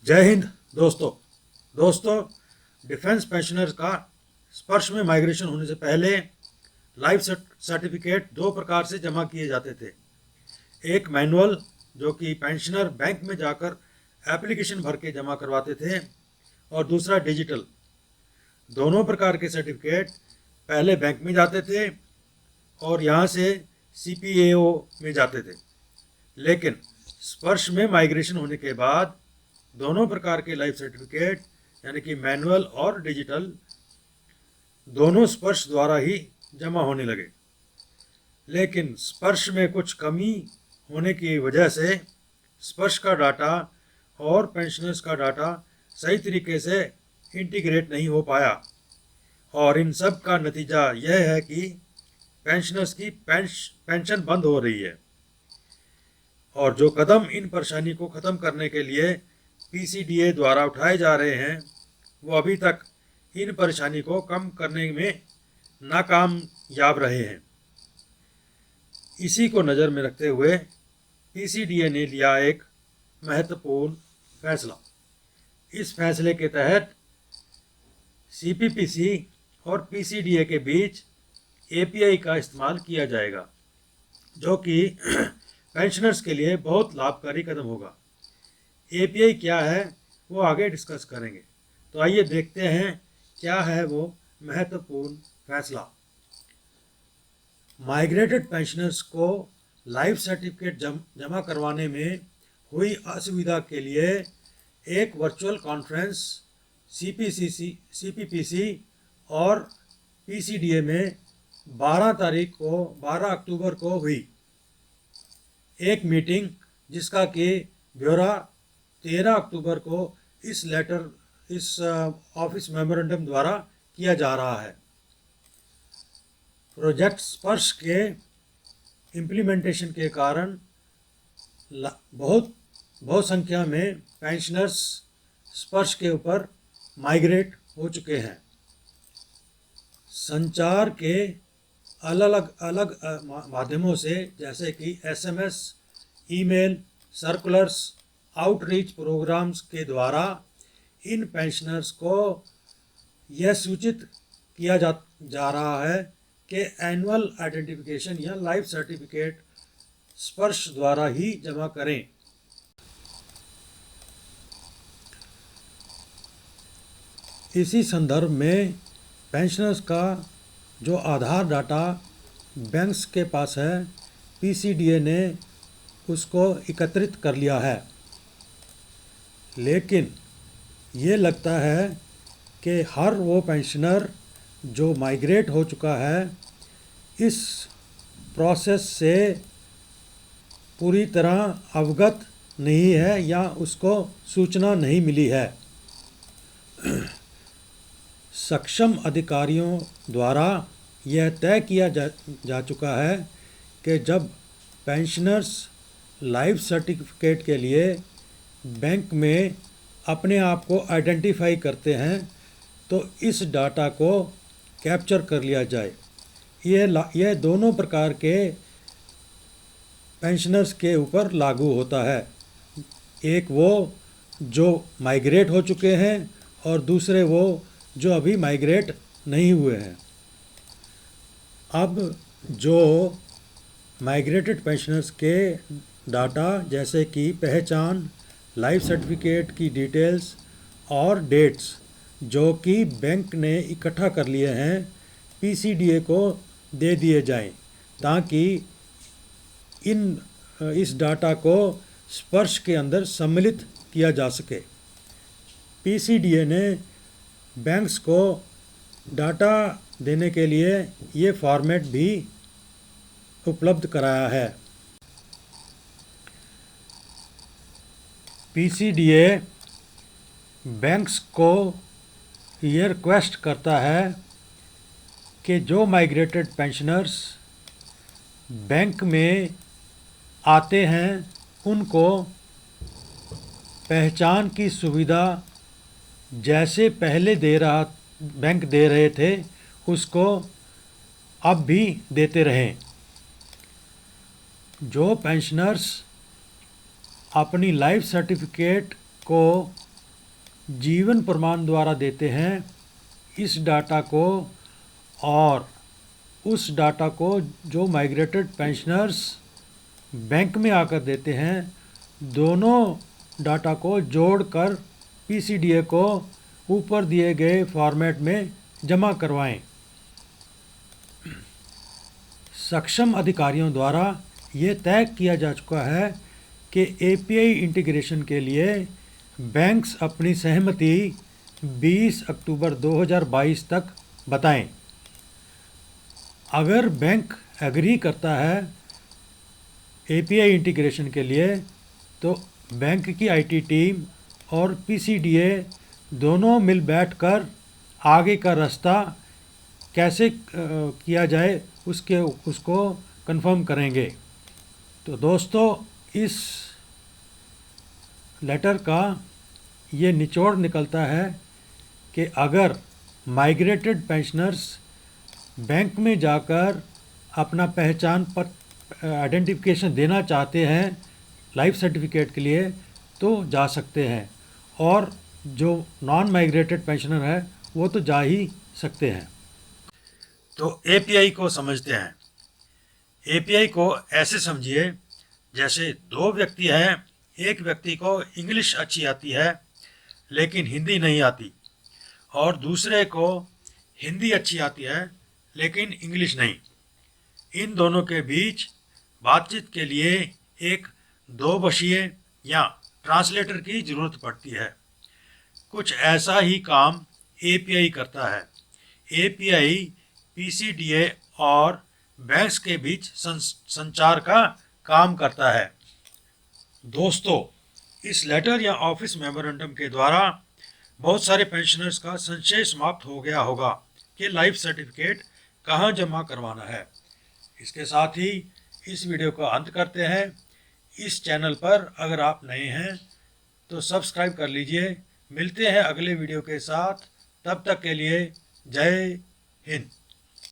जय हिंद दोस्तों defence pensioners का स्पर्श में माइग्रेशन होने से पहले लाइफ सर्टिफिकेट दो प्रकार से जमा किए जाते थे। एक मैनुअल, जो कि पेंशनर बैंक में जाकर एप्लीकेशन भर के जमा करवाते थे, और दूसरा डिजिटल। दोनों प्रकार के सर्टिफिकेट पहले बैंक में जाते थे और यहाँ से CPAO में जाते थे, लेकिन स्पर्श में माइग्रेशन होने के बाद दोनों प्रकार के लाइफ सर्टिफिकेट यानी कि मैनुअल और डिजिटल दोनों स्पर्श द्वारा ही जमा होने लगे। लेकिन स्पर्श में कुछ कमी होने की वजह से स्पर्श का डाटा और पेंशनर्स का डाटा सही तरीके से इंटीग्रेट नहीं हो पाया, और इन सब का नतीजा यह है कि पेंशनर्स की पेंशन बंद हो रही है। और जो कदम इन परेशानी को ख़त्म करने के लिए PCDA द्वारा उठाए जा रहे हैं, वो अभी तक इन परेशानी को कम करने में नाकामयाब रहे हैं। इसी को नज़र में रखते हुए PCDA ने लिया एक महत्वपूर्ण फैसला। इस फैसले के तहत CPPC और PCDA के बीच API का इस्तेमाल किया जाएगा, जो कि पेंशनर्स के लिए बहुत लाभकारी कदम होगा। API क्या है वो आगे डिस्कस करेंगे, तो आइए देखते हैं क्या है वो महत्वपूर्ण फैसला। माइग्रेटेड पेंशनर्स को लाइफ सर्टिफिकेट जमा करवाने में हुई असुविधा के लिए एक वर्चुअल कॉन्फ्रेंस CPPC और PCDA में 12 अक्टूबर को हुई। एक मीटिंग जिसका कि ब्यौरा 13 अक्टूबर को इस ऑफिस मेमोरेंडम द्वारा किया जा रहा है। प्रोजेक्ट स्पर्श के इम्प्लीमेंटेशन के कारण बहुत संख्या में पेंशनर्स स्पर्श के ऊपर माइग्रेट हो चुके हैं। संचार के अलग माध्यमों से, जैसे कि SMS, email, circulars, outreach programmes के द्वारा इन पेंशनर्स को यह सूचित किया जा रहा है कि एनुअल आइडेंटिफिकेशन या लाइफ सर्टिफिकेट स्पर्श द्वारा ही जमा करें। इसी संदर्भ में पेंशनर्स का जो आधार डाटा बैंक्स के पास है, PCDA ने उसको एकत्रित कर लिया है। लेकिन ये लगता है कि हर वो पेंशनर जो माइग्रेट हो चुका है इस प्रोसेस से पूरी तरह अवगत नहीं है या उसको सूचना नहीं मिली है। सक्षम अधिकारियों द्वारा यह तय किया जा चुका है कि जब पेंशनर्स लाइफ सर्टिफिकेट के लिए बैंक में अपने आप को आइडेंटिफाई करते हैं तो इस डाटा को कैप्चर कर लिया जाए। यह दोनों प्रकार के पेंशनर्स के ऊपर लागू होता है, एक वो जो माइग्रेट हो चुके हैं और दूसरे वो जो अभी माइग्रेट नहीं हुए हैं। अब जो माइग्रेटेड पेंशनर्स के डाटा जैसे कि पहचान, लाइफ सर्टिफिकेट की डिटेल्स और डेट्स जो कि बैंक ने इकट्ठा कर लिए हैं, PCDA को दे दिए जाएं, ताकि इस डाटा को स्पर्श के अंदर सम्मिलित किया जा सके। PCDA ने बैंक्स को डाटा देने के लिए ये फॉर्मेट भी उपलब्ध कराया है। PCDA बैंक्स को ये रिक्वेस्ट करता है कि जो माइग्रेटेड पेंशनर्स बैंक में आते हैं उनको पहचान की सुविधा जैसे पहले बैंक दे रहे थे उसको अब भी देते रहें। जो पेंशनर्स अपनी लाइफ सर्टिफिकेट को जीवन प्रमाण द्वारा देते हैं, इस डाटा को और उस डाटा को जो माइग्रेटेड पेंशनर्स बैंक में आकर देते हैं, दोनों डाटा को जोड़कर पीसीडीए को ऊपर दिए गए फॉर्मेट में जमा करवाएं। सक्षम अधिकारियों द्वारा ये तय किया जा चुका है कि एपीआई इंटीग्रेशन के लिए बैंक्स अपनी सहमति 20 अक्टूबर 2022 तक बताएं। अगर बैंक एग्री करता है एपीआई इंटीग्रेशन के लिए, तो बैंक की आईटी टीम और पीसीडीए दोनों मिल बैठकर आगे का रास्ता कैसे किया जाए उसको कंफर्म करेंगे। तो दोस्तों, इस लेटर का ये निचोड़ निकलता है कि अगर माइग्रेटेड पेंशनर्स बैंक में जाकर अपना पहचान पत्र आइडेंटिफिकेशन देना चाहते हैं लाइफ सर्टिफिकेट के लिए, तो जा सकते हैं, और जो नॉन माइग्रेटेड पेंशनर है वो तो जा ही सकते हैं। तो एपीआई को समझते हैं। एपीआई को ऐसे समझिए जैसे दो व्यक्ति हैं, एक व्यक्ति को इंग्लिश अच्छी आती है लेकिन हिंदी नहीं आती, और दूसरे को हिंदी अच्छी आती है लेकिन इंग्लिश नहीं। इन दोनों के बीच बातचीत के लिए एक दोभाषीय या ट्रांसलेटर की ज़रूरत पड़ती है। कुछ ऐसा ही काम एपीआई करता है। एपीआई पीसीडीए और बैंक्स के बीच संचार का काम करता है। दोस्तों, इस लेटर या ऑफिस मेमोरेंडम के द्वारा बहुत सारे पेंशनर्स का संशय समाप्त हो गया होगा कि लाइफ सर्टिफिकेट कहाँ जमा करवाना है। इसके साथ ही इस वीडियो का अंत करते हैं। इस चैनल पर अगर आप नए हैं तो सब्सक्राइब कर लीजिए। मिलते हैं अगले वीडियो के साथ, तब तक के लिए जय हिंद।